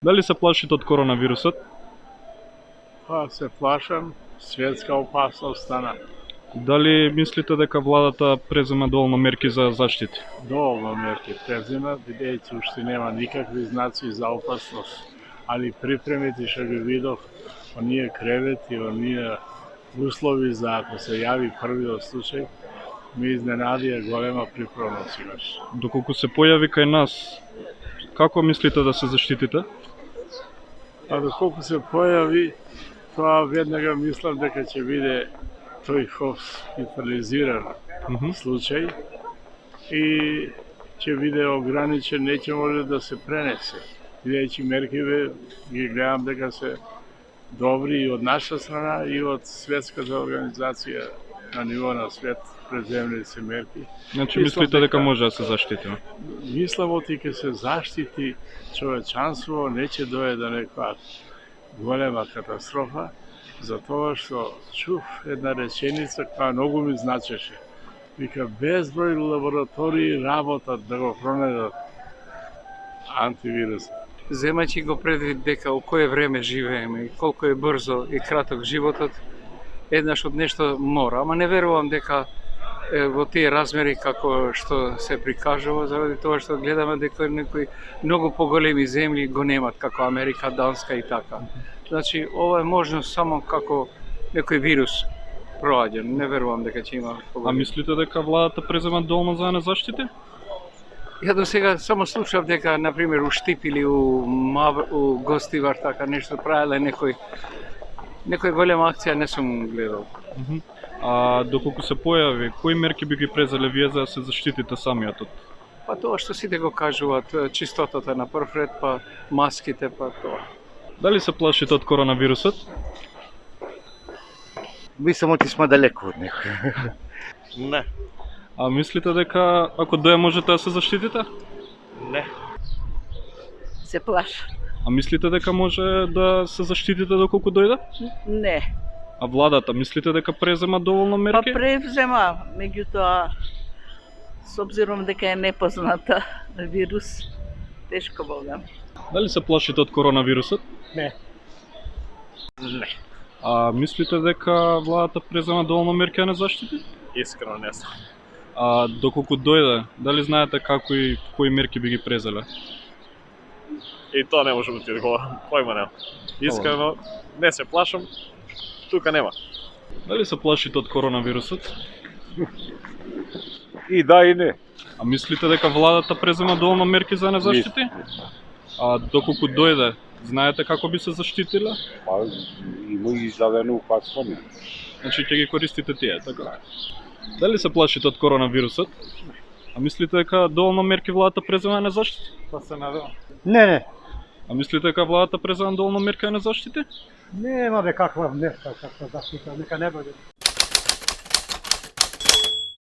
Дали се плашите од коронавирусот? Па се плашам, светска опасност стана. Дали мислите дека владата презема доволно мерки за заштити? Доволно мерки презема, бидејќи уште нема никакви знаци за опасност. Али припремите што ги видов, оние кревети, оние услови за ако се јави првиот случај, ме изненадија голема приправност имаш. Доколку се појави кај нас, како мислите да се заштитите? А доколку се појави, тоа веднага мислам дека ќе биде тој хоспитализиран случај и ќе биде ограничен, неќе може да се пренесе. Бидејќи меркиве ги гледам дека се добри и од наша страна и од светската организација на ниво на свет преземни се мерки. Значи мислите дека може да се заштитиме? Мислам оти ќе се заштити човечанство, не ќе дојде до некоја голема катастрофа, затоа што чув една реченица која многу ми значеше. Вика, безброј лаборатории работат да го пронајдат антивирусот. Земајќи го предвид дека у кое време живееме и колку е брзо и краток животот, еднаш од нешто мора. Ама не верувам дека во тие размери како што се прикажува, заради тоа што гледаме дека некои многу поголеми земји го немат, како Америка, Данска и така. Значи, ова е можно само како некој вирус проаѓа. Не верувам дека ќе има А поголеми. мислите дека владата презема доволно за да не заштити? Ја до сега само слушав дека, например, у Штип или у Гостивар така нешто правеле некој голема акција, не сум гледал. А доколку се појави, кои мерки би ги презеле вие за да се заштитите самиот од? Па тоа што сите го кажуваат, чистотата на прв ред, па маските, па тоа. Дали се плашите од коронавирусот? Мислам оти сме далеко од него. Не, А мислите дека ако дое можете да се заштитите? не. Се плаша. А мислите дека може да се заштитите доколку дојде? Не. А владата мислите дека презема доволно Па мерки? превзема, меѓутоа, с обзиром дека е непозната вирус, тешко богам. Дали се плашите од коронавирусот? Не. А мислите дека владата презема доволно мерки да не заштити? Искрено не знам. А доколку дојде, дали знаете како и кои мерки би ги презеле? И тоа не можам да ти одговорам. Појма нема. Искрено не се плашам. Тука нема. Дали се плашите од коронавирусот? И да и не. А мислите дека владата презема доволно мерки за да не заштити? А доколку дојде, знаете како би се заштитиле? Па има издадено упатство. Значи ќе ги користите тие, така? Дали се плашите од коронавирусот? А мислите дека доволно мерки владата презема да не заштити? Па се надевам. Не. А мислите дека владата презема доволно мерки да не заштити? Нема бе каква мерка, каква заштита, нека не биде.